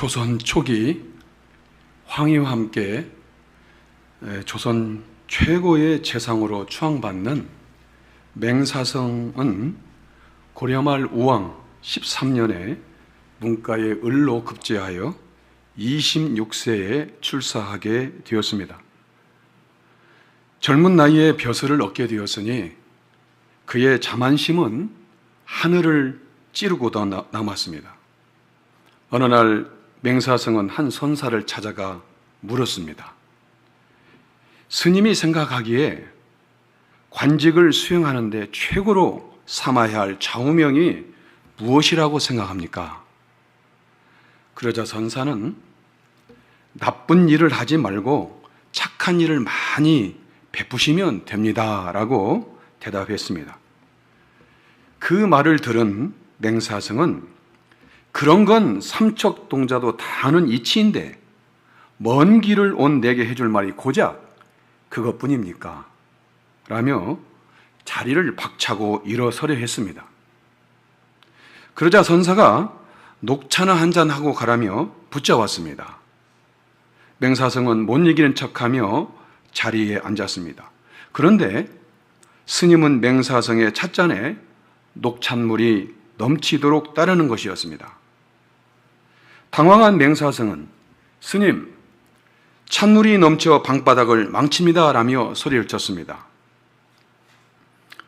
조선 초기 황희와 함께 조선 최고의 재상으로 추앙받는 맹사성은 고려말 우왕 13년에 문과에 을로 급제하여 26세에 출사하게 되었습니다. 젊은 나이에 벼슬을 얻게 되었으니 그의 자만심은 하늘을 찌르고도 남았습니다. 어느 날 맹사성은 한 선사를 찾아가 물었습니다. 스님이 생각하기에 관직을 수행하는데 최고로 삼아야 할 좌우명이 무엇이라고 생각합니까? 그러자 선사는 나쁜 일을 하지 말고 착한 일을 많이 베푸시면 됩니다 라고 대답했습니다. 그 말을 들은 맹사성은 그런 건 삼척동자도 다 아는 이치인데 먼 길을 온 내게 해줄 말이 고작 그것뿐입니까? 라며 자리를 박차고 일어서려 했습니다. 그러자 선사가 녹차나 한잔하고 가라며 붙잡았습니다. 맹사성은 못 이기는 척하며 자리에 앉았습니다. 그런데 스님은 맹사성의 찻잔에 녹찬물이 넘치도록 따르는 것이었습니다. 당황한 맹사성은 스님, 찬물이 넘쳐 방바닥을 망칩니다 라며 소리를 쳤습니다.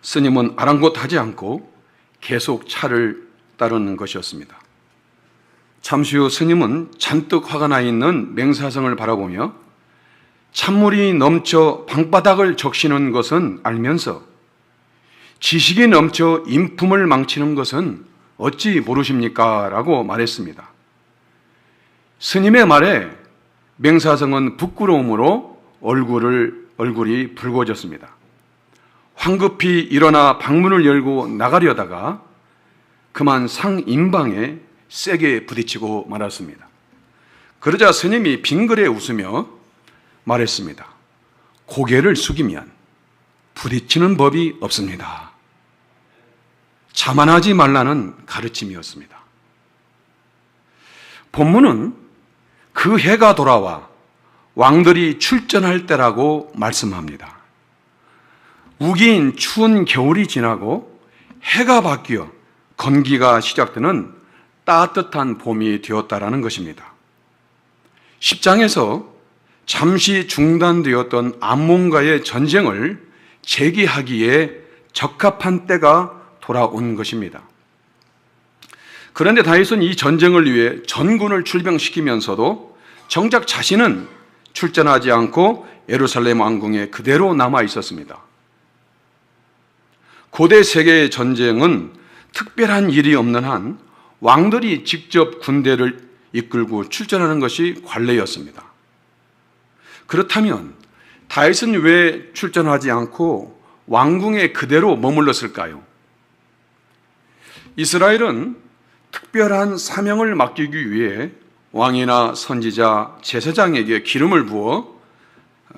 스님은 아랑곳하지 않고 계속 차를 따르는 것이었습니다. 잠시 후 스님은 잔뜩 화가 나 있는 맹사성을 바라보며 찬물이 넘쳐 방바닥을 적시는 것은 알면서 지식이 넘쳐 인품을 망치는 것은 어찌 모르십니까? 라고 말했습니다. 스님의 말에 맹사성은 부끄러움으로 얼굴이 붉어졌습니다. 황급히 일어나 방문을 열고 나가려다가 그만 상인방에 세게 부딪히고 말았습니다. 그러자 스님이 빙그레 웃으며 말했습니다. 고개를 숙이면 부딪히는 법이 없습니다. 자만하지 말라는 가르침이었습니다. 본문은 그 해가 돌아와 왕들이 출전할 때라고 말씀합니다. 우기인 추운 겨울이 지나고 해가 바뀌어 건기가 시작되는 따뜻한 봄이 되었다라는 것입니다. 10장에서 잠시 중단되었던 암몬과의 전쟁을 재개하기에 적합한 때가 돌아온 것입니다. 그런데 다윗은 이 전쟁을 위해 전군을 출병시키면서도 정작 자신은 출전하지 않고 예루살렘 왕궁에 그대로 남아 있었습니다. 고대 세계의 전쟁은 특별한 일이 없는 한 왕들이 직접 군대를 이끌고 출전하는 것이 관례였습니다. 그렇다면 다윗은 왜 출전하지 않고 왕궁에 그대로 머물렀을까요? 이스라엘은 특별한 사명을 맡기기 위해 왕이나 선지자, 제사장에게 기름을 부어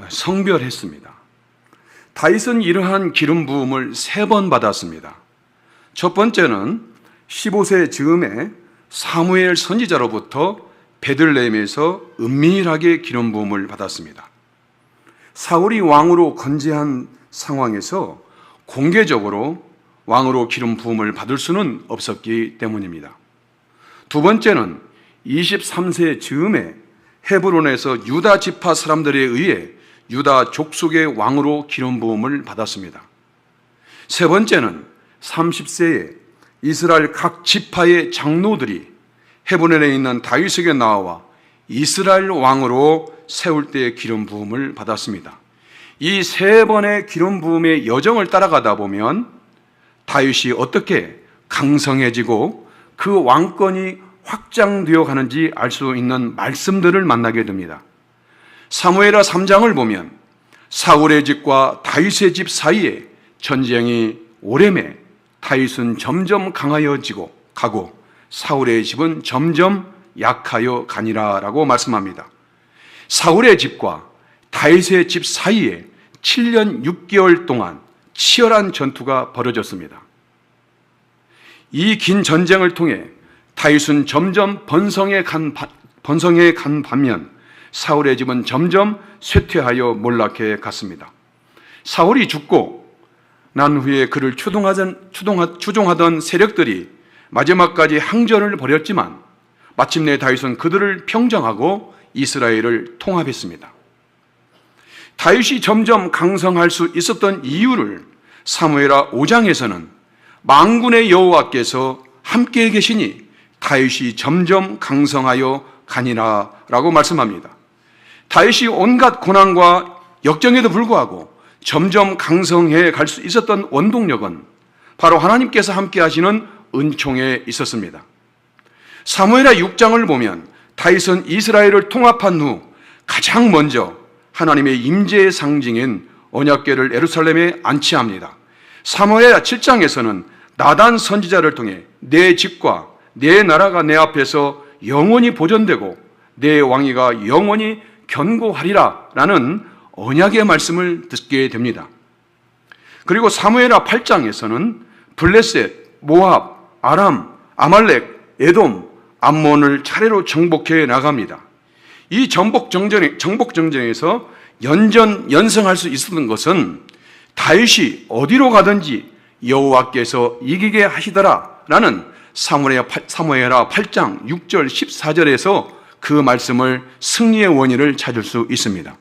성별했습니다. 다윗은 이러한 기름 부음을 3번 받았습니다. 첫 번째는 15세 즈음에 사무엘 선지자로부터 베들레헴에서 은밀하게 기름 부음을 받았습니다. 사울이 왕으로 건재한 상황에서 공개적으로 왕으로 기름 부음을 받을 수는 없었기 때문입니다. 두 번째는 23세 즈음에 헤브론에서 유다 지파 사람들에 의해 유다 족속의 왕으로 기름 부음을 받았습니다. 세 번째는 30세에 이스라엘 각 지파의 장로들이 헤브론에 있는 다윗에게 나와 이스라엘 왕으로 세울 때의 기름 부음을 받았습니다. 이 3번의 기름 부음의 여정을 따라가다 보면 다윗이 어떻게 강성해지고 그 왕권이 확장되어 가는지 알 수 있는 말씀들을 만나게 됩니다. 사무엘하 3장을 보면 사울의 집과 다윗의 집 사이에 전쟁이 오래매 다윗은 점점 강하여지고 가고 사울의 집은 점점 약하여 가니라라고 말씀합니다. 사울의 집과 다윗의 집 사이에 7년 6개월 동안 치열한 전투가 벌어졌습니다. 이 긴 전쟁을 통해 다윗은 점점 번성해 간 반면 사울의 집은 점점 쇠퇴하여 몰락해 갔습니다. 사울이 죽고 난 후에 그를 추종하던 세력들이 마지막까지 항전을 벌였지만 마침내 다윗은 그들을 평정하고 이스라엘을 통합했습니다. 다윗이 점점 강성할 수 있었던 이유를 사무엘하 5장에서는 만군의 여호와께서 함께 계시니 다윗이 점점 강성하여 가니라 라고 말씀합니다. 다윗이 온갖 고난과 역정에도 불구하고 점점 강성해 갈 수 있었던 원동력은 바로 하나님께서 함께 하시는 은총에 있었습니다. 사무엘하 6장을 보면 다윗은 이스라엘을 통합한 후 가장 먼저 하나님의 임재의 상징인 언약궤를 예루살렘에 안치합니다. 사무엘하 7장에서는 나단 선지자를 통해 내 집과 내 나라가 내 앞에서 영원히 보존되고 내 왕위가 영원히 견고하리라 라는 언약의 말씀을 듣게 됩니다. 그리고 사무엘하 8장에서는 블레셋, 모압, 아람, 아말렉, 에돔, 암몬을 차례로 정복해 나갑니다. 이 정복 전쟁에서 연전연승할 수 있었던 것은 다윗이 어디로 가든지 여호와께서 이기게 하시더라라는 사무엘하 8장 6절 14절에서 그 말씀을 승리의 원인을 찾을 수 있습니다.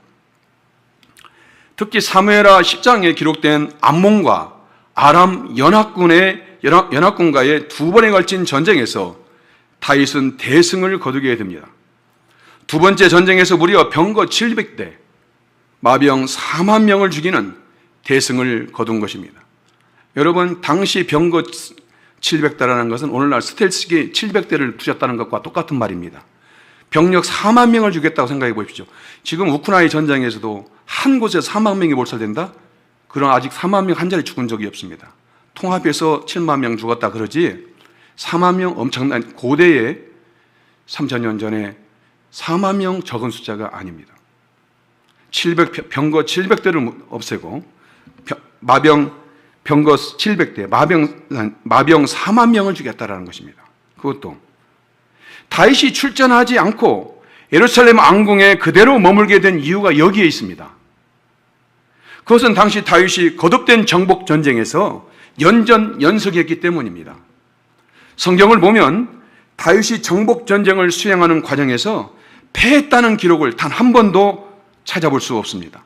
특히 사무엘하 10장에 기록된 암몬과 아람 연합군과의 두 번에 걸친 전쟁에서 다윗은 대승을 거두게 됩니다. 두 번째 전쟁에서 무려 병거 700대, 마병 4만 명을 죽이는 대승을 거둔 것입니다. 여러분, 당시 병거 700대라는 것은 오늘날 스텔스기 700대를 부셨다는 것과 똑같은 말입니다. 병력 4만 명을 죽였다고 생각해 보십시오. 지금 우크라이나 전쟁에서도 한 곳에서 4만 명이 몰살된다? 그럼 아직 4만 명 한 자리 죽은 적이 없습니다. 통합해서 7만 명 죽었다 그러지 4만 명 엄청난 고대에 3,000년 전에 4만 명 적은 숫자가 아닙니다. 병거 700대를 없애고 병거 700대, 마병 4만 명을 죽였다라는 것입니다. 그것도 다윗이 출전하지 않고 예루살렘 왕궁에 그대로 머물게 된 이유가 여기에 있습니다. 그것은 당시 다윗이 거듭된 정복 전쟁에서 연전연승했기 때문입니다. 성경을 보면 다윗이 정복 전쟁을 수행하는 과정에서 패했다는 기록을 단 한 번도 찾아볼 수 없습니다.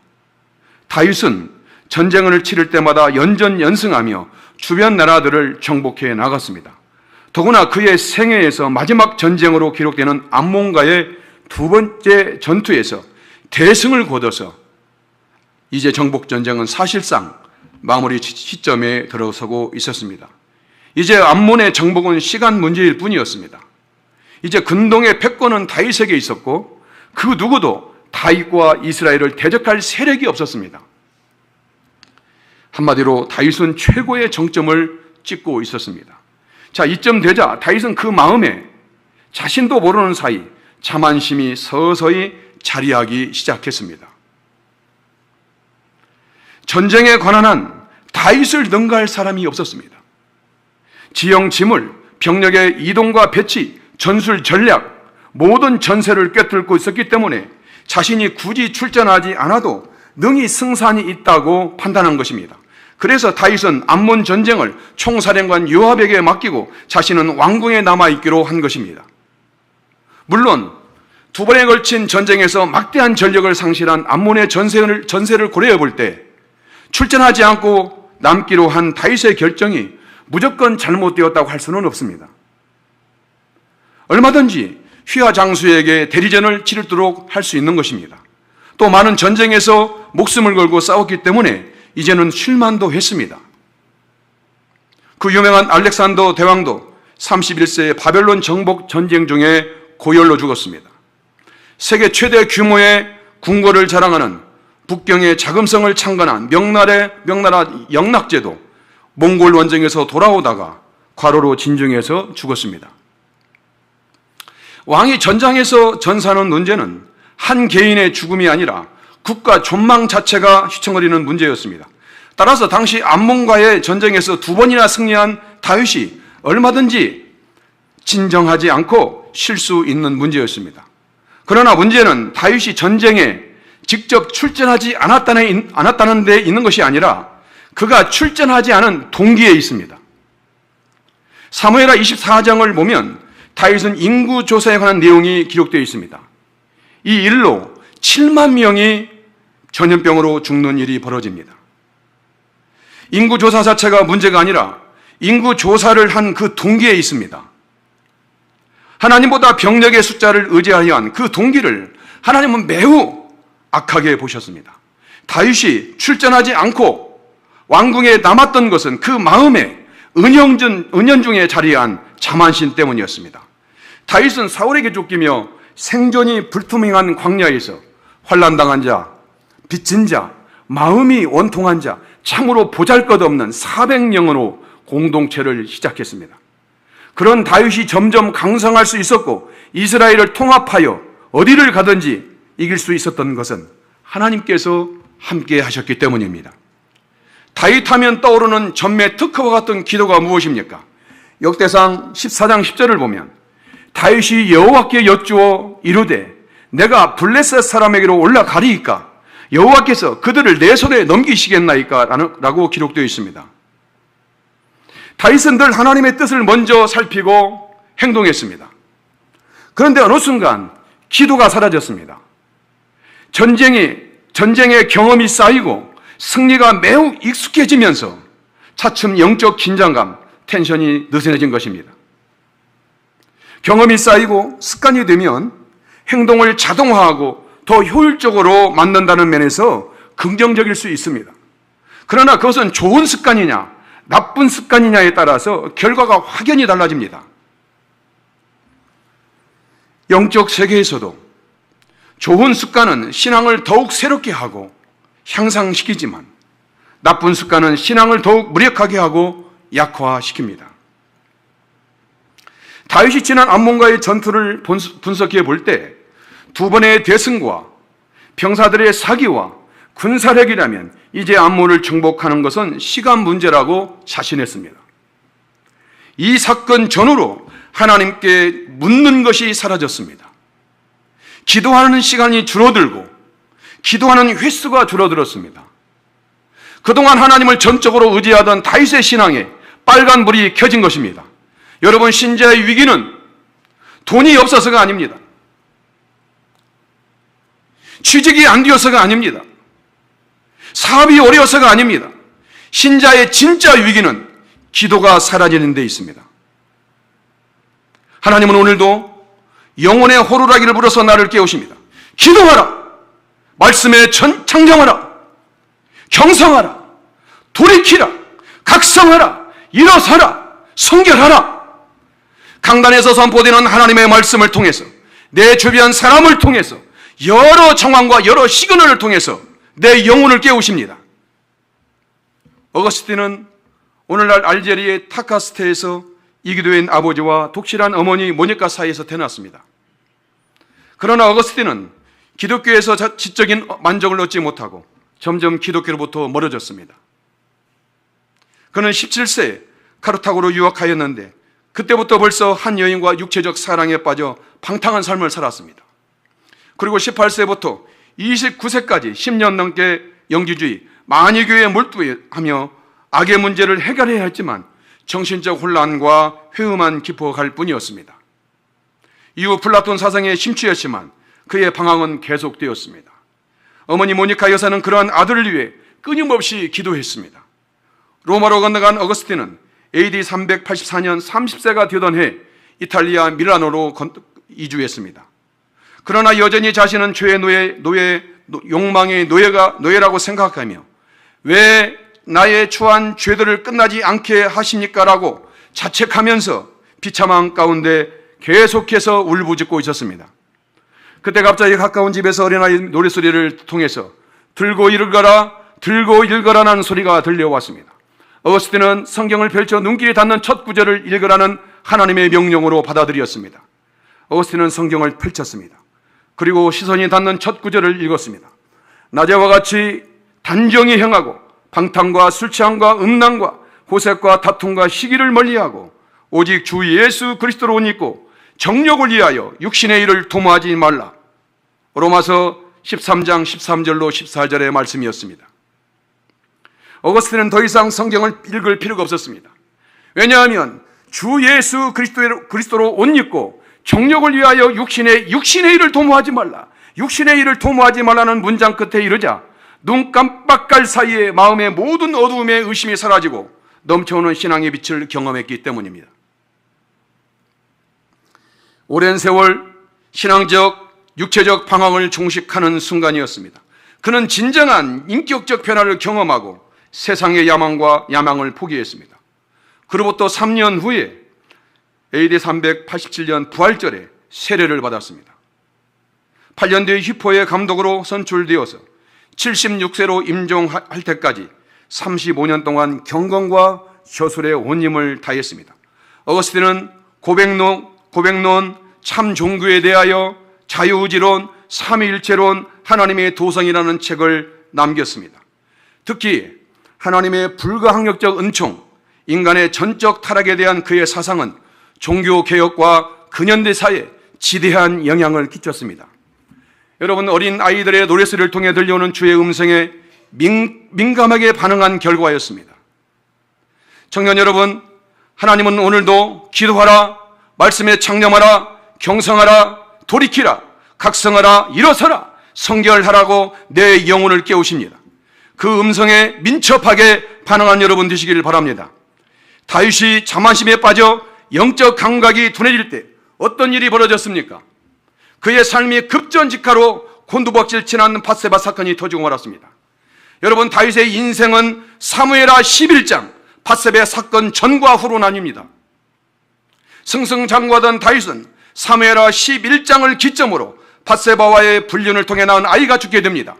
다윗은 전쟁을 치를 때마다 연전연승하며 주변 나라들을 정복해 나갔습니다. 더구나 그의 생애에서 마지막 전쟁으로 기록되는 암몬과의 두 번째 전투에서 대승을 거둬서 이제 정복 전쟁은 사실상 마무리 시점에 들어서고 있었습니다. 이제 암몬의 정복은 시간 문제일 뿐이었습니다. 이제 근동의 패권은 다윗에게 있었고 그 누구도 다윗과 이스라엘을 대적할 세력이 없었습니다. 한마디로 다윗은 최고의 정점을 찍고 있었습니다. 자, 이쯤 되자 다윗은 그 마음에 자신도 모르는 사이 자만심이 서서히 자리하기 시작했습니다. 전쟁에 관한 한 다윗을 능가할 사람이 없었습니다. 지형 지물, 병력의 이동과 배치, 전술 전략, 모든 전세를 꿰뚫고 있었기 때문에 자신이 굳이 출전하지 않아도 능히 승산이 있다고 판단한 것입니다. 그래서 다윗은 암몬 전쟁을 총사령관 요압에게 맡기고 자신은 왕궁에 남아있기로 한 것입니다. 물론 두 번에 걸친 전쟁에서 막대한 전력을 상실한 암몬의 전세를 고려해 볼 때 출전하지 않고 남기로 한 다윗의 결정이 무조건 잘못되었다고 할 수는 없습니다. 얼마든지 휘하 장수에게 대리전을 치르도록 할 수 있는 것입니다. 또 많은 전쟁에서 목숨을 걸고 싸웠기 때문에 이제는 쉴만도 했습니다. 그 유명한 알렉산더 대왕도 31세의 바벨론 정복 전쟁 중에 고열로 죽었습니다. 세계 최대 규모의 궁궐을 자랑하는 북경의 자금성을 창건한 명나라 영락제도 몽골 원정에서 돌아오다가 과로로 진중해서 죽었습니다. 왕이 전장에서 전사하는 문제는 한 개인의 죽음이 아니라 국가 존망 자체가 휘청거리는 문제였습니다. 따라서 당시 암몬과의 전쟁에서 두 번이나 승리한 다윗이 얼마든지 진정하지 않고 쉴 수 있는 문제였습니다. 그러나 문제는 다윗이 전쟁에 직접 출전하지 않았다는 데 있는 것이 아니라 그가 출전하지 않은 동기에 있습니다. 사무엘하 24장을 보면 다윗은 인구 조사에 관한 내용이 기록되어 있습니다. 이 일로 7만 명이 전염병으로 죽는 일이 벌어집니다. 인구 조사 자체가 문제가 아니라 인구 조사를 한 그 동기에 있습니다. 하나님보다 병력의 숫자를 의지하여 한 그 동기를 하나님은 매우 악하게 보셨습니다. 다윗이 출전하지 않고 왕궁에 남았던 것은 그 마음에 은연중에 자리한 자만심 때문이었습니다. 다윗은 사울에게 쫓기며 생존이 불투명한 광야에서 환난당한 자, 빚진 자, 마음이 원통한 자, 참으로 보잘것없는 400명으로 공동체를 시작했습니다. 그런 다윗이 점점 강성할 수 있었고 이스라엘을 통합하여 어디를 가든지 이길 수 있었던 것은 하나님께서 함께 하셨기 때문입니다. 다윗하면 떠오르는 전매 특허와 같은 기도가 무엇입니까? 역대상 14장 10절을 보면 다윗이 여호와께 여쭈어 이르되 내가 블레셋 사람에게로 올라가리이까 여호와께서 그들을 내 손에 넘기시겠나이까? 라고 기록되어 있습니다. 다윗은 늘 하나님의 뜻을 먼저 살피고 행동했습니다. 그런데 어느 순간 기도가 사라졌습니다. 전쟁의 경험이 쌓이고 승리가 매우 익숙해지면서 차츰 영적 긴장감, 텐션이 느슨해진 것입니다. 경험이 쌓이고 습관이 되면 행동을 자동화하고 더 효율적으로 만든다는 면에서 긍정적일 수 있습니다. 그러나 그것은 좋은 습관이냐, 나쁜 습관이냐에 따라서 결과가 확연히 달라집니다. 영적 세계에서도 좋은 습관은 신앙을 더욱 새롭게 하고 향상시키지만 나쁜 습관은 신앙을 더욱 무력하게 하고 약화시킵니다. 다윗이 지난 암몬과의 전투를 분석해 볼 때 두 번의 대승과 병사들의 사기와 군사력이라면 이제 암몬을 정복하는 것은 시간 문제라고 자신했습니다. 이 사건 전후로 하나님께 묻는 것이 사라졌습니다. 기도하는 시간이 줄어들고 기도하는 횟수가 줄어들었습니다. 그동안 하나님을 전적으로 의지하던 다윗의 신앙에 빨간불이 켜진 것입니다. 여러분, 신자의 위기는 돈이 없어서가 아닙니다. 취직이 안 되어서가 아닙니다. 사업이 어려워서가 아닙니다. 신자의 진짜 위기는 기도가 사라지는 데 있습니다. 하나님은 오늘도 영혼의 호루라기를 불어서 나를 깨우십니다. 기도하라. 말씀에 창정하라. 경성하라. 돌이키라. 각성하라. 일어서라. 성결하라. 강단에서 선포되는 하나님의 말씀을 통해서 내 주변 사람을 통해서 여러 정황과 여러 시그널을 통해서 내 영혼을 깨우십니다. 어거스틴은 오늘날 알제리의 타카스테에서 이기도인 아버지와 독실한 어머니 모니카 사이에서 태어났습니다. 그러나 어거스틴은 기독교에서 지적인 만족을 얻지 못하고 점점 기독교로부터 멀어졌습니다. 그는 17세에 카르타고로 유학하였는데 그때부터 벌써 한 여인과 육체적 사랑에 빠져 방탕한 삶을 살았습니다. 그리고 18세부터 29세까지 10년 넘게 영지주의, 만이교에 몰두하며 악의 문제를 해결해야 했지만 정신적 혼란과 회의만 깊어갈 뿐이었습니다. 이후 플라톤 사상에 심취했지만 그의 방황은 계속되었습니다. 어머니 모니카 여사는 그러한 아들을 위해 끊임없이 기도했습니다. 로마로 건너간 어거스틴은 AD 384년 30세가 되던 해 이탈리아 밀라노로 이주했습니다. 그러나 여전히 자신은 죄의 욕망의 노예라고 생각하며 왜 나의 추한 죄들을 끝나지 않게 하십니까? 라고 자책하면서 비참한 가운데 계속해서 울부짖고 있었습니다. 그때 갑자기 가까운 집에서 어린아이 노랫소리를 통해서 들고 읽어라는 소리가 들려왔습니다. 어거스틴은 성경을 펼쳐 눈길이 닿는 첫 구절을 읽으라는 하나님의 명령으로 받아들였습니다. 어거스틴은 성경을 펼쳤습니다. 그리고 시선이 닿는 첫 구절을 읽었습니다. 낮에와 같이 단정히 행하고 방탕과 술 취함과 음란과 호색과 다툼과 시기를 멀리하고 오직 주 예수 그리스도로 옷 입고 정욕을 위하여 육신의 일을 도모하지 말라. 로마서 13장 13절로 14절의 말씀이었습니다. 어거스틴은 더 이상 성경을 읽을 필요가 없었습니다. 왜냐하면 주 예수 그리스도로 옷 입고 정욕을 위하여 육신의 일을 도모하지 말라, 육신의 일을 도모하지 말라는 문장 끝에 이르자 눈 깜빡할 사이에 마음의 모든 어두움의 의심이 사라지고 넘쳐오는 신앙의 빛을 경험했기 때문입니다. 오랜 세월 신앙적, 육체적 방황을 종식하는 순간이었습니다. 그는 진정한 인격적 변화를 경험하고 세상의 야망을 포기했습니다. 그로부터 3년 후에 AD 387년 부활절에 세례를 받았습니다. 8년 뒤에 휘포의 감독으로 선출되어서 76세로 임종할 때까지 35년 동안 경건과 저술의 온 힘을 다했습니다. 어거스틴은 고백론, 참 종교에 대하여 자유의지론, 삼위일체론, 하나님의 도성이라는 책을 남겼습니다. 특히 하나님의 불가항력적 은총, 인간의 전적 타락에 대한 그의 사상은 종교개혁과 근현대사에 지대한 영향을 끼쳤습니다. 여러분, 어린 아이들의 노랫소리를 통해 들려오는 주의 음성에 민감하게 반응한 결과였습니다. 청년 여러분, 하나님은 오늘도 기도하라, 말씀에 창념하라, 경성하라, 돌이키라, 각성하라, 일어서라, 성결하라고 내 영혼을 깨우십니다. 그 음성에 민첩하게 반응한 여러분 되시기를 바랍니다. 다윗이 자만심에 빠져 영적 감각이 둔해질 때 어떤 일이 벌어졌습니까? 그의 삶이 급전직하로 곤두박질 치는 밧세바 사건이 터지고 말았습니다. 여러분, 다윗의 인생은 사무엘하 11장 밧세바 사건 전과 후로 나뉩니다. 승승장구하던 다윗은 사무엘하 11장을 기점으로 밧세바와의 불륜을 통해 낳은 아이가 죽게 됩니다.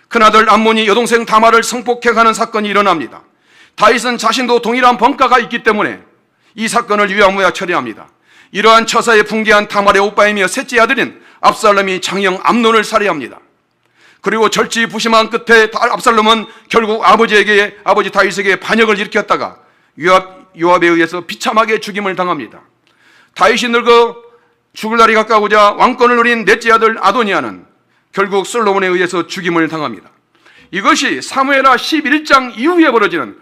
큰아들 암몬이 여동생 다말을 성폭행하는 사건이 일어납니다. 다윗은 자신도 동일한 번가가 있기 때문에 이 사건을 유야무야 처리합니다. 이러한 처사에 분개한 다말의 오빠이며 셋째 아들인 압살롬이 장형 암논을 살해합니다. 그리고 절지부심한 끝에 압살롬은 결국 아버지 다윗에게 반역을 일으켰다가 요압에 의해서 비참하게 죽임을 당합니다. 다윗이 늙어 죽을 날이 가까우자 왕권을 누린 넷째 아들 아도니아는 결국 솔로몬에 의해서 죽임을 당합니다. 이것이 사무엘하 11장 이후에 벌어지는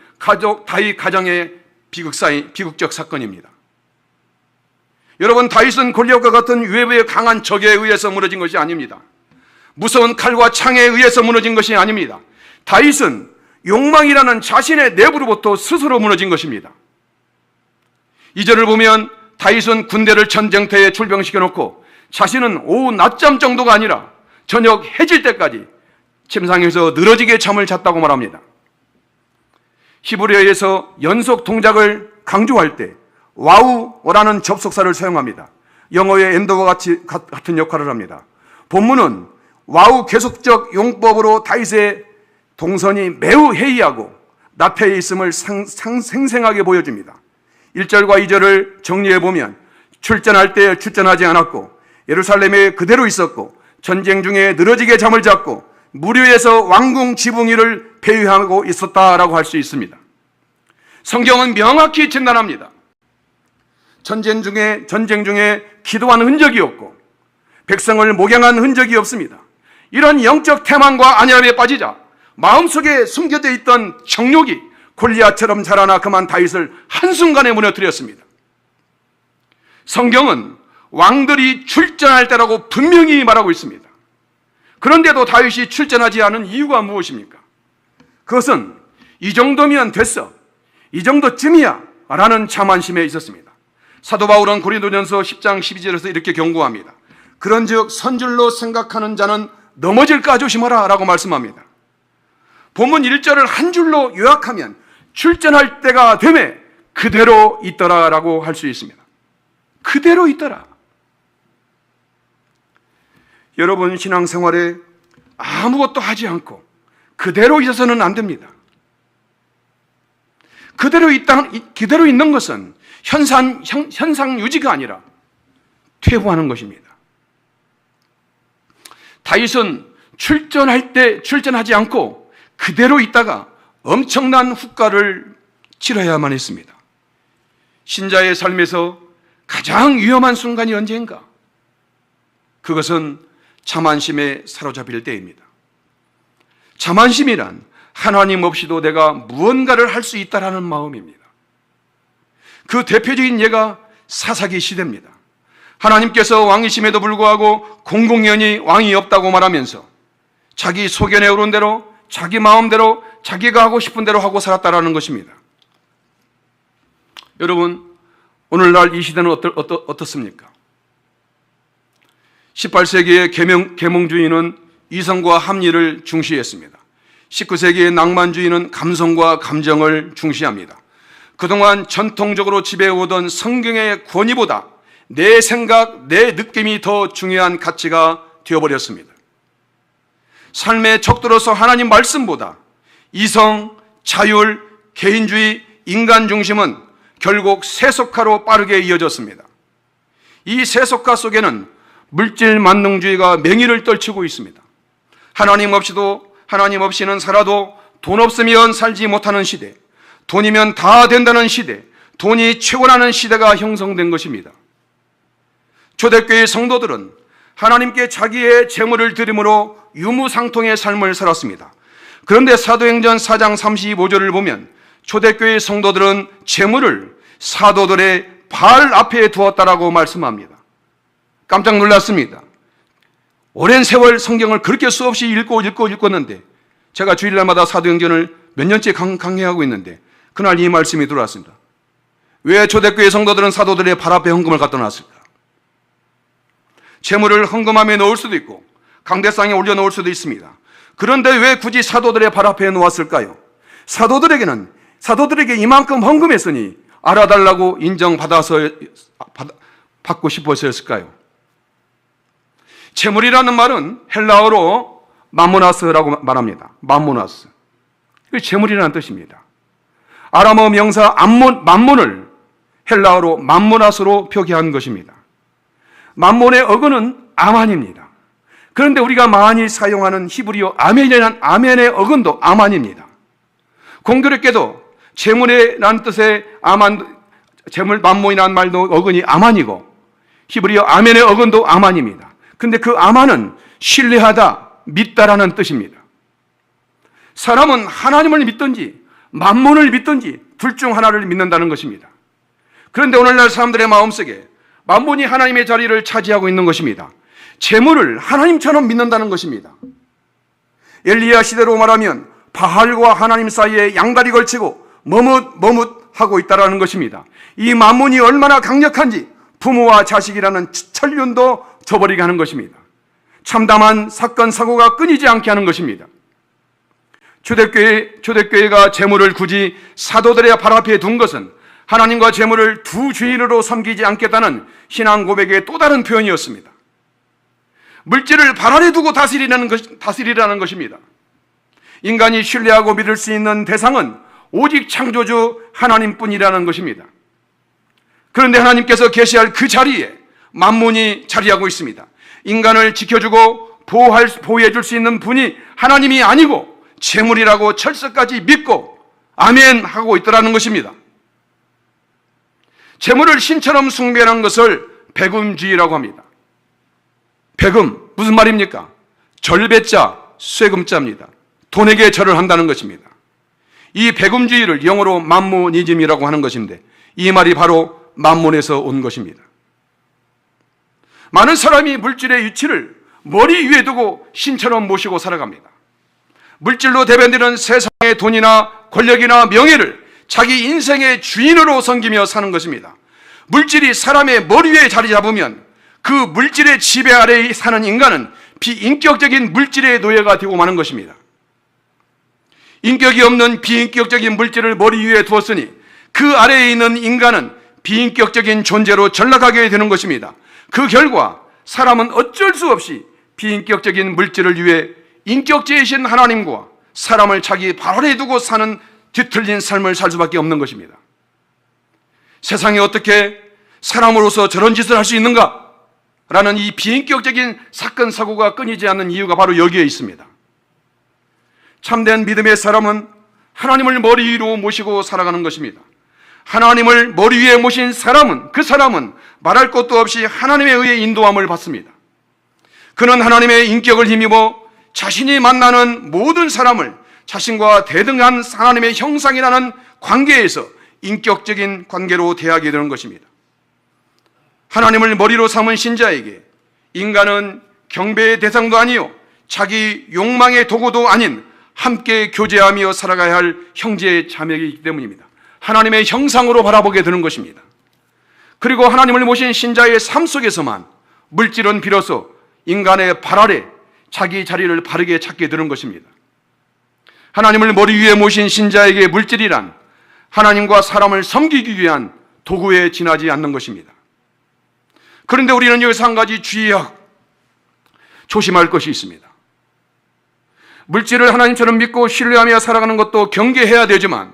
다윗 가정의 비극적 사건입니다. 여러분, 다윗은 골리앗과 같은 외부의 강한 적에 의해서 무너진 것이 아닙니다. 무서운 칼과 창에 의해서 무너진 것이 아닙니다. 다윗은 욕망이라는 자신의 내부로부터 스스로 무너진 것입니다. 2절을 보면 다윗은 군대를 전쟁터에 출병시켜놓고 자신은 오후 낮잠 정도가 아니라 저녁 해질 때까지 침상에서 늘어지게 잠을 잤다고 말합니다. 히브리어에서 연속 동작을 강조할 때 와우라는 접속사를 사용합니다. 영어의 엔더와 같은 역할을 합니다. 본문은 와우 계속적 용법으로 다윗의 동선이 매우 해이하고 나태해 있음을 생생하게 보여줍니다. 1절과 2절을 정리해보면 출전할 때 출전하지 않았고 예루살렘에 그대로 있었고 전쟁 중에 늘어지게 잠을 잤고 무료에서 왕궁 지붕 위를 배회하고 있었다라고 할 수 있습니다. 성경은 명확히 진단합니다. 전쟁 중에 기도한 흔적이 없고 백성을 목양한 흔적이 없습니다. 이런 영적 태만과 안약에 빠지자 마음속에 숨겨져 있던 정욕이 골리앗처럼 자라나 그만 다윗을 한순간에 무너뜨렸습니다. 성경은 왕들이 출전할 때라고 분명히 말하고 있습니다. 그런데도 다윗이 출전하지 않은 이유가 무엇입니까? 그것은 이 정도면 됐어, 이 정도쯤이야 라는 자만심에 있었습니다. 사도 바울은 고린도전서 10장 12절에서 이렇게 경고합니다. 그런즉 선줄로 생각하는 자는 넘어질까 조심하라 라고 말씀합니다. 본문 1절을 한 줄로 요약하면 출전할 때가 되매 그대로 있더라 라고 할 수 있습니다. 그대로 있더라. 여러분, 신앙생활에 아무것도 하지 않고 그대로 있어서는 안 됩니다. 그대로 있는 것은 현상 유지가 아니라 퇴보하는 것입니다. 다윗은 출전할 때 출전하지 않고 그대로 있다가 엄청난 후과를 치러야만 했습니다. 신자의 삶에서 가장 위험한 순간이 언제인가? 그것은 자만심에 사로잡힐 때입니다. 자만심이란 하나님 없이도 내가 무언가를 할 수 있다라는 마음입니다. 그 대표적인 예가 사사기 시대입니다. 하나님께서 왕이심에도 불구하고 공공연히 왕이 없다고 말하면서 자기 소견에 오른 대로, 자기 마음대로, 자기가 하고 싶은 대로 하고 살았다라는 것입니다. 여러분, 오늘날 이 시대는 어떻습니까? 18세기의 계몽주의는 이성과 합리를 중시했습니다. 19세기의 낭만주의는 감성과 감정을 중시합니다. 그동안 전통적으로 지배해오던 성경의 권위보다 내 생각, 내 느낌이 더 중요한 가치가 되어버렸습니다. 삶의 척도로서 하나님 말씀보다 이성, 자율, 개인주의, 인간 중심은 결국 세속화로 빠르게 이어졌습니다. 이 세속화 속에는 물질 만능주의가 맹위를 떨치고 있습니다. 하나님 없이는 살아도 돈 없으면 살지 못하는 시대, 돈이면 다 된다는 시대, 돈이 최고라는 시대가 형성된 것입니다. 초대교회 성도들은 하나님께 자기의 재물을 드림으로 유무상통의 삶을 살았습니다. 그런데 사도행전 4장 35절을 보면 초대교회 성도들은 재물을 사도들의 발 앞에 두었다라고 말씀합니다. 깜짝 놀랐습니다. 오랜 세월 성경을 그렇게 수없이 읽었는데 제가 주일날마다 사도행전을 몇 년째 강해하고 있는데 그날 이 말씀이 들어왔습니다. 왜 초대교회 성도들은 사도들의 발 앞에 헌금을 갖다 놨을까? 재물을 헌금함에 넣을 수도 있고 강대상에 올려놓을 수도 있습니다. 그런데 왜 굳이 사도들의 발 앞에 놓았을까요? 사도들에게 이만큼 헌금했으니 알아달라고 받고 싶어서였을까요? 재물이라는 말은 헬라어로 맘모나스라고 말합니다. 맘모나스. 이게 재물이라는 뜻입니다. 아람어 명사 맘몬을 헬라어로 맘모나스로 표기한 것입니다. 맘몬의 어근은 아만입니다. 그런데 우리가 많이 사용하는 히브리어 아멘의 어근도 아만입니다. 공교롭게도 재물이라는 뜻의 재물 맘몬이라는 말도 어근이 아만이고 히브리어 아멘의 어근도 아만입니다. 근데 그 아만은 신뢰하다, 믿다라는 뜻입니다. 사람은 하나님을 믿든지 맘몬을 믿든지 둘 중 하나를 믿는다는 것입니다. 그런데 오늘날 사람들의 마음속에 맘몬이 하나님의 자리를 차지하고 있는 것입니다. 재물을 하나님처럼 믿는다는 것입니다. 엘리야 시대로 말하면 바알과 하나님 사이에 양다리 걸치고 머뭇하고 있다는 것입니다. 이 맘몬이 얼마나 강력한지 부모와 자식이라는 천륜도 저버리게 하는 것입니다. 참담한 사건 사고가 끊이지 않게 하는 것입니다. 초대교회가 재물을 굳이 사도들의 발 앞에 둔 것은 하나님과 재물을 두 주인으로 섬기지 않겠다는 신앙 고백의 또 다른 표현이었습니다. 물질을 발 아래 두고 다스리라는 것입니다. 인간이 신뢰하고 믿을 수 있는 대상은 오직 창조주 하나님뿐이라는 것입니다. 그런데 하나님께서 계시할 그 자리에 맘몬이 자리하고 있습니다. 인간을 지켜주고 보호해줄 수 있는 분이 하나님이 아니고 재물이라고 철석까지 믿고 아멘 하고 있더라는 것입니다. 재물을 신처럼 숭배하는 것을 배금주의라고 합니다. 배금, 무슨 말입니까? 절배자, 쇠금자입니다. 돈에게 절을 한다는 것입니다. 이 배금주의를 영어로 맘모니즘이라고 하는 것인데 이 말이 바로 맘몬에서 온 것입니다. 많은 사람이 물질의 유치를 머리 위에 두고 신처럼 모시고 살아갑니다. 물질로 대변되는 세상의 돈이나 권력이나 명예를 자기 인생의 주인으로 섬기며 사는 것입니다. 물질이 사람의 머리 위에 자리 잡으면 그 물질의 지배 아래에 사는 인간은 비인격적인 물질의 노예가 되고 마는 것입니다. 인격이 없는 비인격적인 물질을 머리 위에 두었으니 그 아래에 있는 인간은 비인격적인 존재로 전락하게 되는 것입니다. 그 결과 사람은 어쩔 수 없이 비인격적인 물질을 위해 인격체이신 하나님과 사람을 자기 발 아래에 두고 사는 뒤틀린 삶을 살 수밖에 없는 것입니다. 세상에 어떻게 사람으로서 저런 짓을 할 수 있는가? 라는 이 비인격적인 사건 사고가 끊이지 않는 이유가 바로 여기에 있습니다. 참된 믿음의 사람은 하나님을 머리 위로 모시고 살아가는 것입니다. 하나님을 머리 위에 모신 사람은 그 사람은 말할 것도 없이 하나님에 의해 인도함을 받습니다. 그는 하나님의 인격을 힘입어 자신이 만나는 모든 사람을 자신과 대등한 하나님의 형상이라는 관계에서 인격적인 관계로 대하게 되는 것입니다. 하나님을 머리로 삼은 신자에게 인간은 경배의 대상도 아니요 자기 욕망의 도구도 아닌 함께 교제하며 살아가야 할 형제 자매이기 때문입니다. 하나님의 형상으로 바라보게 되는 것입니다. 그리고 하나님을 모신 신자의 삶 속에서만 물질은 비로소 인간의 발 아래 자기 자리를 바르게 찾게 되는 것입니다. 하나님을 머리 위에 모신 신자에게 물질이란 하나님과 사람을 섬기기 위한 도구에 지나지 않는 것입니다. 그런데 우리는 여기서 한 가지 조심할 것이 있습니다. 물질을 하나님처럼 믿고 신뢰하며 살아가는 것도 경계해야 되지만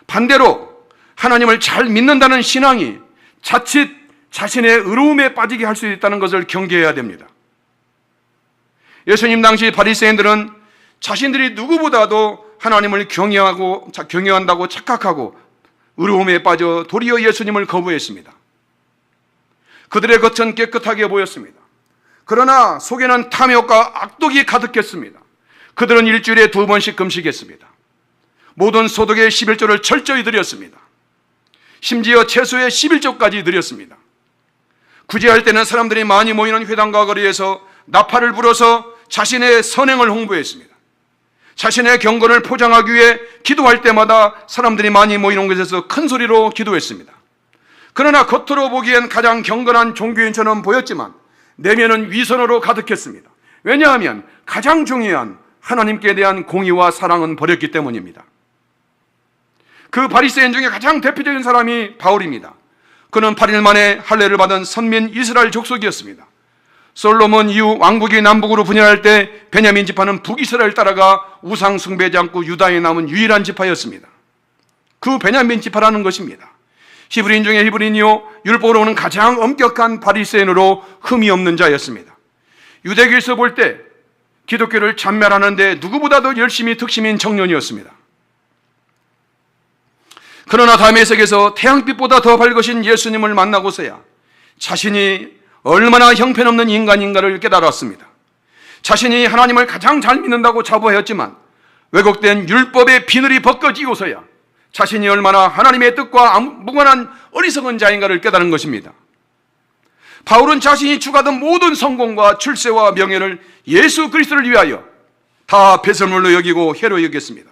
반대로 하나님을 잘 믿는다는 신앙이 자칫 자신의 의로움에 빠지게 할 수 있다는 것을 경계해야 됩니다. 예수님 당시 바리새인들은 자신들이 누구보다도 하나님을 경외한다고 착각하고 의로움에 빠져 도리어 예수님을 거부했습니다. 그들의 겉은 깨끗하게 보였습니다. 그러나 속에는 탐욕과 악독이 가득했습니다. 그들은 일주일에 2번씩 금식했습니다. 모든 소득의 11조를 철저히 드렸습니다. 심지어 채소의 11조까지 드렸습니다. 구제할 때는 사람들이 많이 모이는 회당과 거리에서 나팔을 불어서 자신의 선행을 홍보했습니다. 자신의 경건을 포장하기 위해 기도할 때마다 사람들이 많이 모이는 곳에서 큰 소리로 기도했습니다. 그러나 겉으로 보기엔 가장 경건한 종교인처럼 보였지만 내면은 위선으로 가득했습니다. 왜냐하면 가장 중요한 하나님께 대한 공의와 사랑은 버렸기 때문입니다. 그 바리새인 중에 가장 대표적인 사람이 바울입니다. 그는 8일 만에 할례를 받은 선민 이스라엘 족속이었습니다. 솔로몬 이후 왕국이 남북으로 분열할 때 베냐민 지파는 북이스라엘 따라가 우상 숭배하지 않고 유다에 남은 유일한 지파였습니다. 그 베냐민 지파라는 것입니다. 히브리인 중에 히브리인이요 율법으로는 가장 엄격한 바리새인으로 흠이 없는 자였습니다. 유대교에서 볼 때 기독교를 찬멸하는데 누구보다도 열심히 특심인 청년이었습니다. 그러나 다메섹에서 태양빛보다 더 밝으신 예수님을 만나고서야 자신이 얼마나 형편없는 인간인가를 깨달았습니다. 자신이 하나님을 가장 잘 믿는다고 자부하였지만 왜곡된 율법의 비늘이 벗겨지고서야 자신이 얼마나 하나님의 뜻과 무관한 어리석은 자인가를 깨달은 것입니다. 바울은 자신이 추구하던 모든 성공과 출세와 명예를 예수 그리스도를 위하여 다 배설물로 여기고 해로 여겼습니다.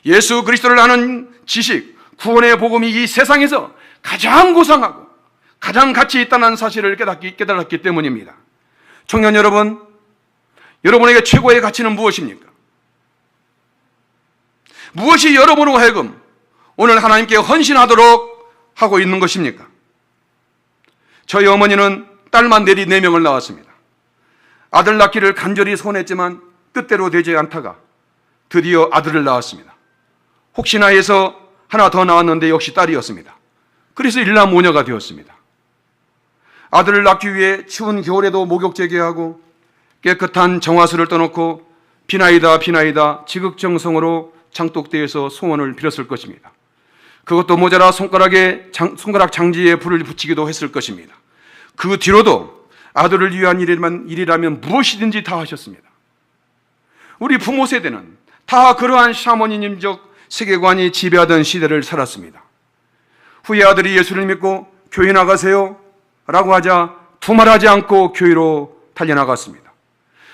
예수 그리스도를 아는 지식, 구원의 복음이 이 세상에서 가장 고상하고 가장 가치 있다는 사실을 깨달았기 때문입니다. 청년 여러분, 여러분에게 최고의 가치는 무엇입니까? 무엇이 여러분으로 하여금 오늘 하나님께 헌신하도록 하고 있는 것입니까? 저희 어머니는 딸만 내리 4명을 낳았습니다. 아들 낳기를 간절히 소원했지만 뜻대로 되지 않다가 드디어 아들을 낳았습니다. 혹시나 해서 하나 더 낳았는데 역시 딸이었습니다. 그래서 일남오녀가 되었습니다. 아들을 낳기 위해 추운 겨울에도 목욕 재개하고 깨끗한 정화수를 떠놓고 비나이다 지극정성으로 장독대에서 소원을 빌었을 것입니다. 그것도 모자라 손가락 장지에 불을 붙이기도 했을 것입니다. 그 뒤로도 아들을 위한 일이라면 무엇이든지 다 하셨습니다. 우리 부모 세대는 다 그러한 샤머니즘적 세계관이 지배하던 시대를 살았습니다. 후에 아들이 예수를 믿고 교회 나가세요 라고 하자 두말하지 않고 교회로 달려나갔습니다.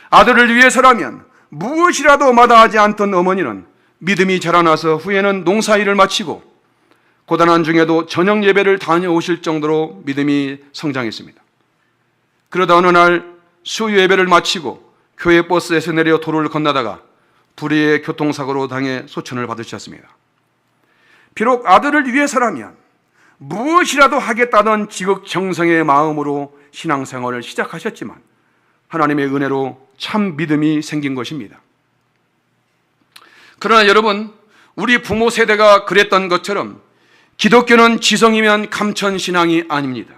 아들을 위해서라면 무엇이라도 마다하지 않던 어머니는 믿음이 자라나서 후에는 농사일을 마치고 고단한 중에도 저녁 예배를 다녀오실 정도로 믿음이 성장했습니다. 그러다 어느 날 수요 예배를 마치고 교회 버스에서 내려 도로를 건너다가 불의의 교통사고로 당해 소천을 받으셨습니다. 비록 아들을 위해서라면 무엇이라도 하겠다던 지극정성의 마음으로 신앙생활을 시작하셨지만 하나님의 은혜로 참 믿음이 생긴 것입니다. 그러나 여러분, 우리 부모 세대가 그랬던 것처럼 기독교는 지성이면 감천신앙이 아닙니다.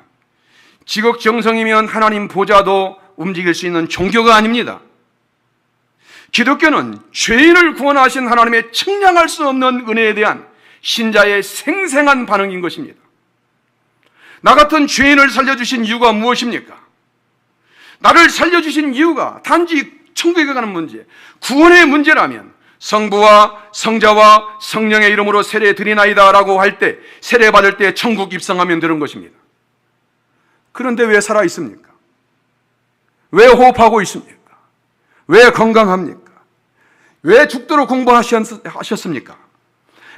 지극정성이면 하나님 보좌도 움직일 수 있는 종교가 아닙니다. 기독교는 죄인을 구원하신 하나님의 측량할 수 없는 은혜에 대한 신자의 생생한 반응인 것입니다. 나 같은 죄인을 살려주신 이유가 무엇입니까? 나를 살려주신 이유가 단지 천국에 가는 문제, 구원의 문제라면 성부와 성자와 성령의 이름으로 세례 드리나이다 라고 할 때, 세례 받을 때 천국 입성하면 되는 것입니다. 그런데 왜 살아 있습니까? 왜 호흡하고 있습니까? 왜 건강합니까? 왜 죽도록 공부하셨습니까?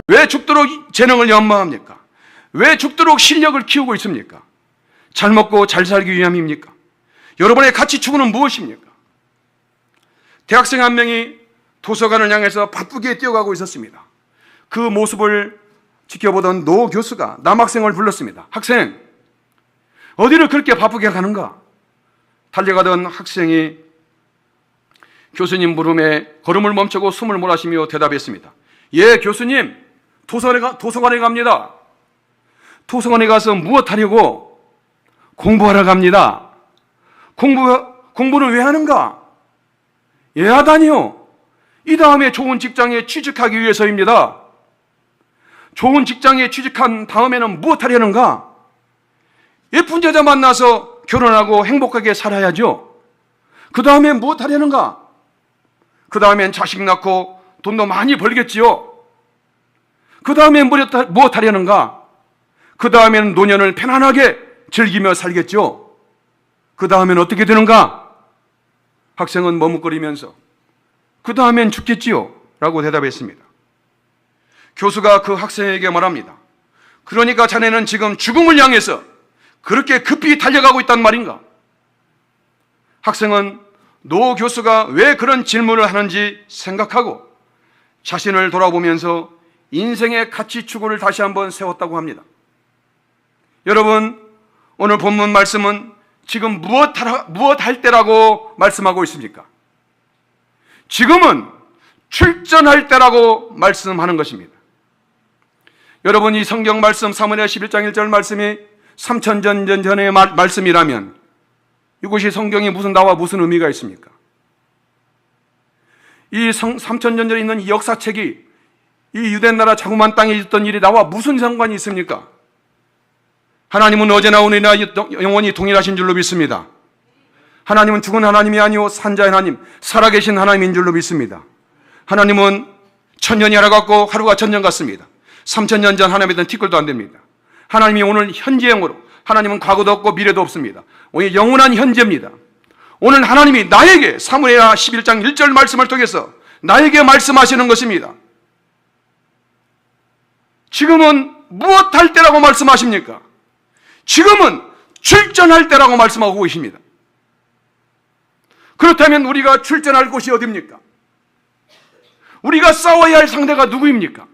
왜 죽도록 재능을 연마합니까? 왜 죽도록 실력을 키우고 있습니까? 잘 먹고 잘 살기 위함입니까? 여러분의 가치 추구는 무엇입니까? 대학생 한 명이 도서관을 향해서 바쁘게 뛰어가고 있었습니다. 그 모습을 지켜보던 노 교수가 남학생을 불렀습니다. 학생, 어디를 그렇게 바쁘게 가는가? 달려가던 학생이 교수님 물음에 걸음을 멈추고 숨을 몰아쉬며 대답했습니다. 예, 교수님, 도서관에 갑니다. 도서관에 가서 무엇하려고? 공부하러 갑니다. 공부는 왜 하는가? 예, 하다니요. 이 다음에 좋은 직장에 취직하기 위해서입니다. 좋은 직장에 취직한 다음에는 무엇하려는가? 예쁜 여자 만나서 결혼하고 행복하게 살아야죠. 그 다음에 무엇하려는가? 그 다음엔 자식 낳고 돈도 많이 벌겠지요. 그 다음에 무엇하려는가? 그 다음에는 노년을 편안하게 즐기며 살겠죠. 그 다음엔 어떻게 되는가? 학생은 머뭇거리면서 그 다음엔 죽겠지요 라고 대답했습니다. 교수가 그 학생에게 말합니다. 그러니까 자네는 지금 죽음을 향해서 그렇게 급히 달려가고 있단 말인가? 학생은 노 교수가 왜 그런 질문을 하는지 생각하고 자신을 돌아보면서 인생의 가치 추구를 다시 한번 세웠다고 합니다. 여러분, 오늘 본문 말씀은 지금 무엇할 때라고 말씀하고 있습니까? 지금은 출전할 때라고 말씀하는 것입니다. 여러분, 이 성경 말씀 사무엘하 11장 1절 말씀이 3000년 전의 말씀이라면 이곳이 성경이 나와 무슨 의미가 있습니까? 이 3000년 전에 있는 이 역사책이 이 유대나라 자그마한 땅에 있던 일이 나와 무슨 상관이 있습니까? 하나님은 어제나 오늘이나 영원히 동일하신 줄로 믿습니다. 하나님은 죽은 하나님이 아니오 산자의 하나님, 살아계신 하나님인 줄로 믿습니다. 하나님은 천년이 하나 같고 하루가 천년 같습니다. 3000년 전 하나님이던 티끌도 안 됩니다. 하나님이 오늘 현재형으로, 하나님은 과거도 없고 미래도 없습니다. 오늘 영원한 현재입니다. 오늘 하나님이 나에게 사무엘하 11장 1절 말씀을 통해서 나에게 말씀하시는 것입니다. 지금은 무엇할 때라고 말씀하십니까? 지금은 출전할 때라고 말씀하고 계십니다. 그렇다면 우리가 출전할 곳이 어디입니까? 우리가 싸워야 할 상대가 누구입니까?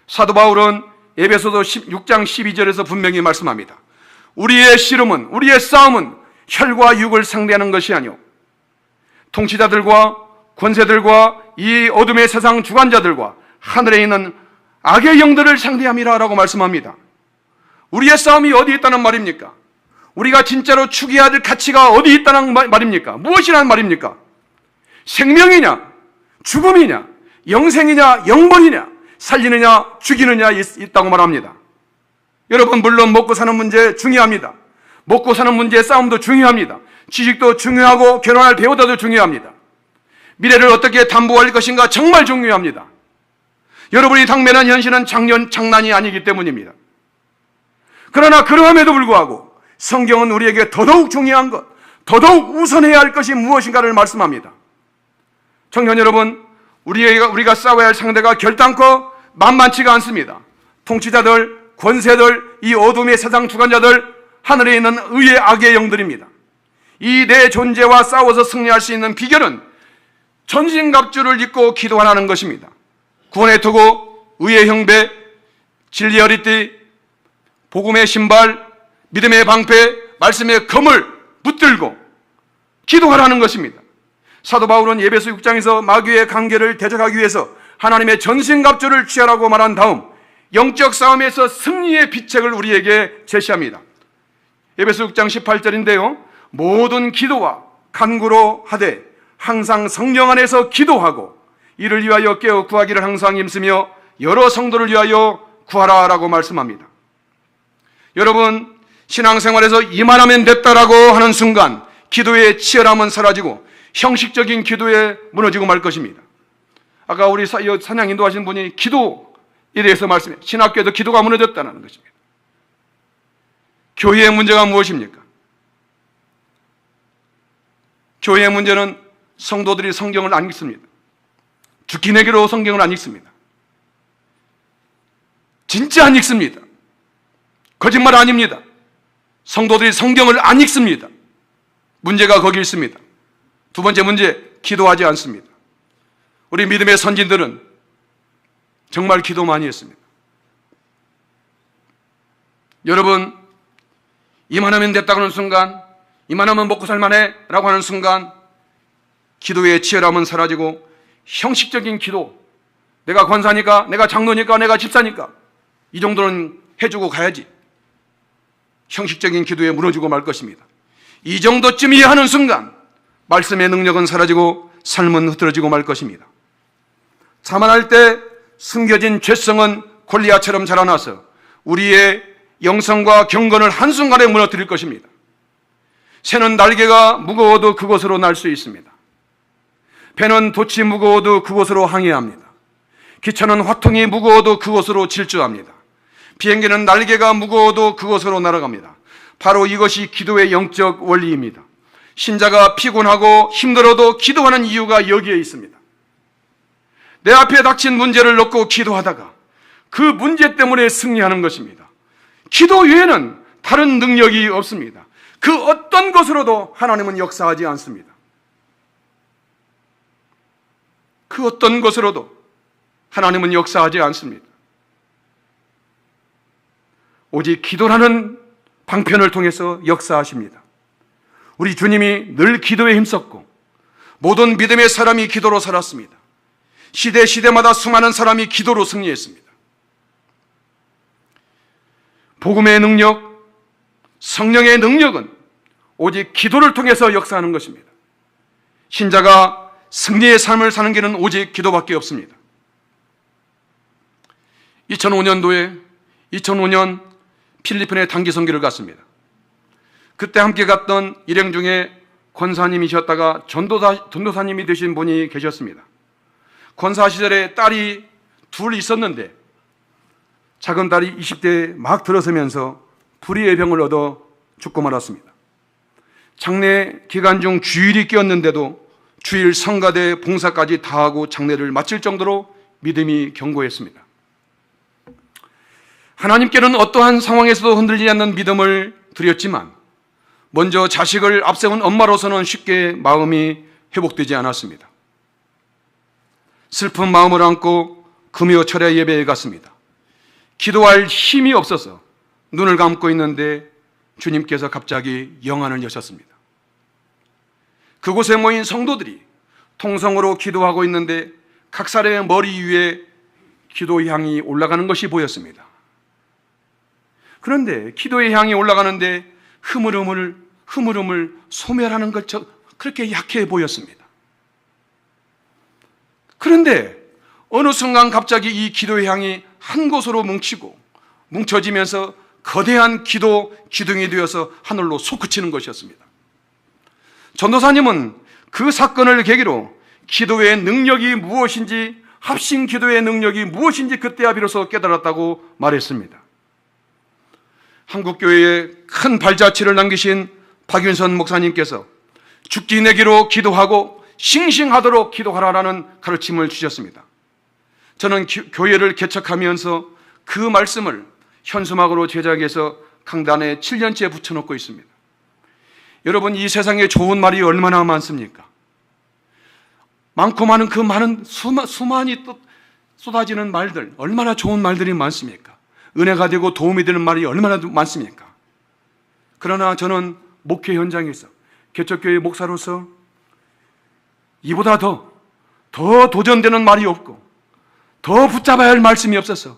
사도 바울은 에베소서 6장 12절에서 분명히 말씀합니다. 우리의 씨름은, 우리의 싸움은 혈과 육을 상대하는 것이 아니오 통치자들과 권세들과 이 어둠의 세상 주관자들과 하늘에 있는 악의 영들을 상대함이라 라고 말씀합니다. 우리의 싸움이 어디 있다는 말입니까? 우리가 진짜로 추구해야 될 가치가 어디 있다는 말입니까? 무엇이라는 말입니까? 생명이냐, 죽음이냐, 영생이냐, 영벌이냐, 살리느냐, 죽이느냐 있다고 말합니다. 여러분, 물론 먹고 사는 문제 중요합니다. 먹고 사는 문제의 싸움도 중요합니다. 지식도 중요하고 결혼할 배우자도 중요합니다. 미래를 어떻게 담보할 것인가 정말 중요합니다. 여러분이 당면한 현실은 장난이 아니기 때문입니다. 그러나 그러함에도 불구하고 성경은 우리에게 더더욱 중요한 것, 더더욱 우선해야 할 것이 무엇인가를 말씀합니다. 청년 여러분, 우리가 싸워야 할 상대가 결단코 만만치가 않습니다. 통치자들, 권세들, 이 어둠의 세상 주관자들, 하늘에 있는 의의 악의 영들입니다. 이 내 존재와 싸워서 승리할 수 있는 비결은 전신갑주를 입고 기도하는 것입니다. 구원의 투구, 의의 형배, 진리의 허리띠, 복음의 신발, 믿음의 방패, 말씀의 검을 붙들고 기도하라는 것입니다. 사도 바울은 에베소 6장에서 마귀의 관계를 대적하기 위해서 하나님의 전신갑주를 취하라고 말한 다음 영적 싸움에서 승리의 비책을 우리에게 제시합니다. 에베소 6장 18절인데요. 모든 기도와 간구로 하되 항상 성령 안에서 기도하고 이를 위하여 깨어 구하기를 항상 힘쓰며 여러 성도를 위하여 구하라라고 말씀합니다. 여러분, 신앙생활에서 이만하면 됐다라고 하는 순간 기도의 치열함은 사라지고 형식적인 기도에 무너지고 말 것입니다. 아까 우리 찬양 인도하신 분이 기도에 대해서 말씀해 신학교에도 기도가 무너졌다는 것입니다. 교회의 문제가 무엇입니까? 교회의 문제는 성도들이 성경을 안 읽습니다. 죽기 내기로 성경을 안 읽습니다. 진짜 안 읽습니다. 거짓말 아닙니다. 성도들이 성경을 안 읽습니다. 문제가 거기 있습니다. 두 번째 문제, 기도하지 않습니다. 우리 믿음의 선진들은 정말 기도 많이 했습니다. 여러분, 이만하면 됐다고 하는 순간, 이만하면 먹고 살만해 라고 하는 순간 기도의 치열함은 사라지고 형식적인 기도, 내가 권사니까, 내가 장로니까, 내가 집사니까 이 정도는 해주고 가야지, 형식적인 기도에 무너지고 말 것입니다. 이 정도쯤이야 하는 순간 말씀의 능력은 사라지고 삶은 흐트러지고 말 것입니다. 자만할 때 숨겨진 죄성은 골리앗처럼 자라나서 우리의 영성과 경건을 한순간에 무너뜨릴 것입니다. 새는 날개가 무거워도 그곳으로 날 수 있습니다. 배는 돛이 무거워도 그곳으로 항해합니다. 기차는 화통이 무거워도 그곳으로 질주합니다. 비행기는 날개가 무거워도 그곳으로 날아갑니다. 바로 이것이 기도의 영적 원리입니다. 신자가 피곤하고 힘들어도 기도하는 이유가 여기에 있습니다. 내 앞에 닥친 문제를 놓고 기도하다가 그 문제 때문에 승리하는 것입니다. 기도 외에는 다른 능력이 없습니다. 그 어떤 것으로도 하나님은 역사하지 않습니다. 그 어떤 것으로도 하나님은 역사하지 않습니다. 오직 기도라는 방편을 통해서 역사하십니다. 우리 주님이 늘 기도에 힘썼고 모든 믿음의 사람이 기도로 살았습니다. 시대마다 수많은 사람이 기도로 승리했습니다. 복음의 능력, 성령의 능력은 오직 기도를 통해서 역사하는 것입니다. 신자가 승리의 삶을 사는 길은 오직 기도밖에 없습니다. 2005년 필리핀에 단기 선교를 갔습니다. 그때 함께 갔던 일행 중에 권사님이셨다가 전도사님이 되신 분이 계셨습니다. 권사 시절에 딸이 둘 있었는데 작은 딸이 20대에 막 들어서면서 불의의 병을 얻어 죽고 말았습니다. 장례 기간 중 주일이 끼었는데도 주일 성가대 봉사까지 다하고 장례를 마칠 정도로 믿음이 견고했습니다. 하나님께는 어떠한 상황에서도 흔들리지 않는 믿음을 드렸지만 먼저 자식을 앞세운 엄마로서는 쉽게 마음이 회복되지 않았습니다. 슬픈 마음을 안고 금요 철야 예배에 갔습니다. 기도할 힘이 없어서 눈을 감고 있는데 주님께서 갑자기 영안을 여셨습니다. 그곳에 모인 성도들이 통성으로 기도하고 있는데 각 사람의 머리 위에 기도의 향이 올라가는 것이 보였습니다. 그런데 기도의 향이 올라가는데 흐물흐물 소멸하는 것처럼 그렇게 약해 보였습니다. 그런데 어느 순간 갑자기 이 기도의 향이 한 곳으로 뭉쳐지면서 거대한 기둥이 되어서 하늘로 솟구치는 것이었습니다. 전도사님은 그 사건을 계기로 기도의 능력이 무엇인지, 합심 기도의 능력이 무엇인지 그때야 비로소 깨달았다고 말했습니다. 한국교회에 큰 발자취를 남기신 박윤선 목사님께서 죽기 내기로 기도하고 싱싱하도록 기도하라라는 가르침을 주셨습니다. 저는 교회를 개척하면서 그 말씀을 현수막으로 제작해서 강단에 7년째 붙여놓고 있습니다. 여러분, 이 세상에 좋은 말이 얼마나 많습니까? 많고 많은 그 많은 수많이 또 쏟아지는 말들, 얼마나 좋은 말들이 많습니까? 은혜가 되고 도움이 되는 말이 얼마나 많습니까? 그러나 저는 목회 현장에서 개척교회 목사로서 이보다 더 도전되는 말이 없고 더 붙잡아야 할 말씀이 없어서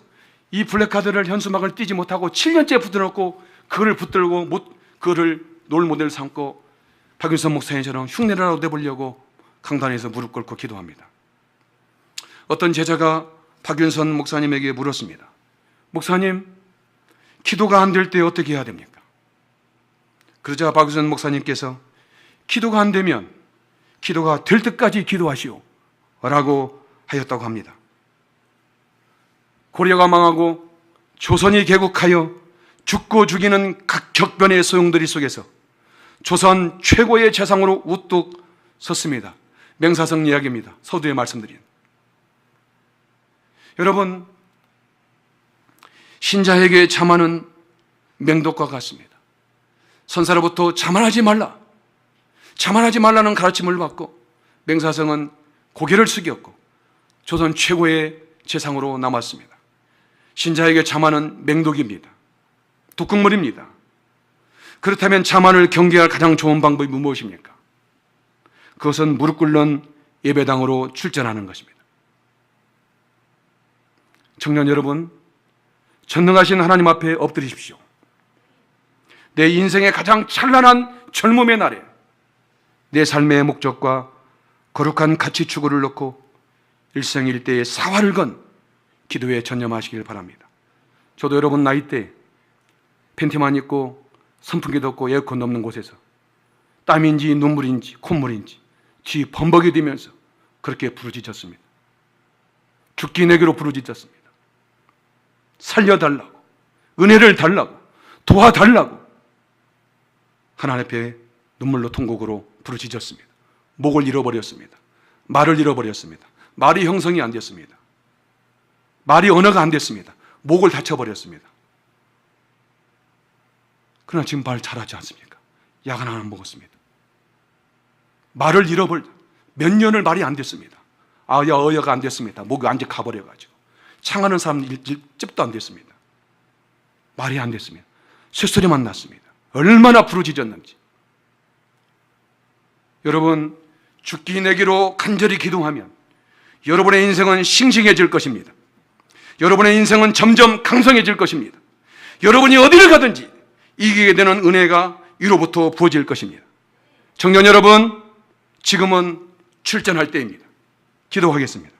이 플래카드를 현수막을 띄지 못하고 7년째 붙여놓고 그걸 붙들고 그거를 롤모델 삼고 박윤선 목사님처럼 흉내라도 내보려고 강단에서 무릎 꿇고 기도합니다. 어떤 제자가 박윤선 목사님에게 물었습니다. 목사님, 기도가 안 될 때 어떻게 해야 됩니까? 그러자 박윤선 목사님께서 기도가 안 되면 기도가 될 때까지 기도하시오 라고 하였다고 합니다. 고려가 망하고 조선이 개국하여 죽고 죽이는 각 격변의 소용돌이 속에서 조선 최고의 재상으로 우뚝 섰습니다. 맹사성 이야기입니다. 서두에 말씀드린. 여러분, 신자에게 자만은 맹독과 같습니다. 선사로부터 자만하지 말라는 가르침을 받고 맹사성은 고개를 숙였고 조선 최고의 재상으로 남았습니다. 신자에게 자만은 맹독입니다. 독극물입니다. 그렇다면 자만을 경계할 가장 좋은 방법이 무엇입니까? 그것은 무릎 꿇는 예배당으로 출전하는 것입니다. 청년 여러분, 전능하신 하나님 앞에 엎드리십시오. 내 인생의 가장 찬란한 젊음의 날에 내 삶의 목적과 거룩한 가치 추구를 놓고 일생일대의 사활을 건 기도에 전념하시길 바랍니다. 저도 여러분 나이 때 팬티만 입고 선풍기도 없고 에어컨 없는 곳에서 땀인지 눈물인지 콧물인지 뒤 범벅이 되면서 그렇게 부르짖었습니다. 죽기 내기로 부르짖었습니다. 살려달라고, 은혜를 달라고, 도와달라고 하나님 앞에 눈물로 통곡으로 부르짖었습니다. 목을 잃어버렸습니다. 말을 잃어버렸습니다. 말이 형성이 안 됐습니다. 말이 언어가 안 됐습니다. 목을 다쳐버렸습니다. 그러나 지금 말 잘하지 않습니까? 약 하나 안 먹었습니다. 말을 몇 년을 말이 안 됐습니다. 어여가 안 됐습니다. 목이 완전 가버려가지고 창하는 사람 일집도 안 됐습니다. 말이 안 됐습니다. 쇳소리만 났습니다. 얼마나 부르짖었는지. 여러분, 죽기 내기로 간절히 기도하면 여러분의 인생은 싱싱해질 것입니다. 여러분의 인생은 점점 강성해질 것입니다. 여러분이 어디를 가든지 이기게 되는 은혜가 위로부터 부어질 것입니다. 청년 여러분, 지금은 출전할 때입니다. 기도하겠습니다.